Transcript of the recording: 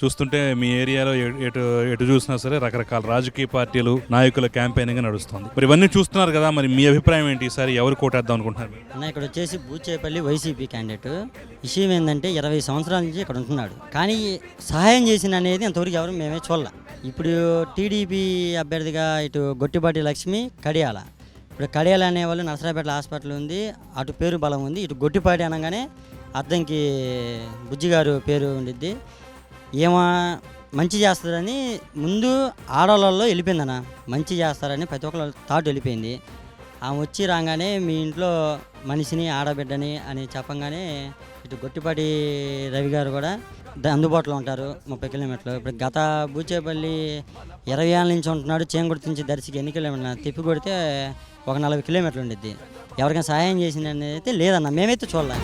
చూస్తుంటే మీ ఏరియాలో ఎటు ఎటు చూసినా సరే రకరకాల రాజకీయ పార్టీలు నాయకుల క్యాంపెయినింగ్ నడుస్తుంది. మరి ఇవన్నీ చూస్తున్నారు కదా, మరి మీ అభిప్రాయం ఏంటి? ఈసారి ఎవరు కోటేద్దాం అనుకుంటున్నారు? అన్న ఇక్కడ వచ్చేసి బూచేపల్లి వైసీపీ క్యాండిడేట్. విషయం ఏంటంటే 20 సంవత్సరాల నుంచి ఇక్కడ ఉంటున్నాడు, కానీ సహాయం చేసిన అనేది ఇంతవరకు ఎవరు మేమే చూడాల. ఇప్పుడు టీడీపీ అభ్యర్థిగా ఇటు గొట్టిపాటి లక్ష్మి, కడియాల. ఇప్పుడు కడియాల అనేవాళ్ళు నరసరాపేట హాస్పిటల్ ఉంది, అటు పేరు బలం ఉంది. ఇటు గొట్టిపాటి అనగానే అద్దంకి బుజ్జిగారు పేరు ఉండిద్ది. ఏమో మంచి చేస్తారని ముందు ఆడవాళ్ళలో వెళ్ళిపోయిందన్న, మంచి చేస్తారని ప్రతి ఒక్కరు థాట్ వెళ్ళిపోయింది. ఆమె వచ్చి రాగానే మీ ఇంట్లో మనిషిని ఆడబిడ్డని అని చెప్పంగానే ఇటు గొట్టిపాటి రవి గారు కూడా అందుబాటులో ఉంటారు 30 కిలోమీటర్లు. ఇప్పుడు గత బూచేపల్లి 20 ఏళ్ళ నుంచి ఉంటున్నాడు, చేంగుర్తి నుంచి దర్శికి ఎన్ని కిలోమీటర్లు తిప్పి కొడితే ఒక 40 కిలోమీటర్లు ఉండిద్ది. ఎవరికైనా సహాయం చేసింది అనేది అయితే లేదన్న, మేమైతే చూడలేం.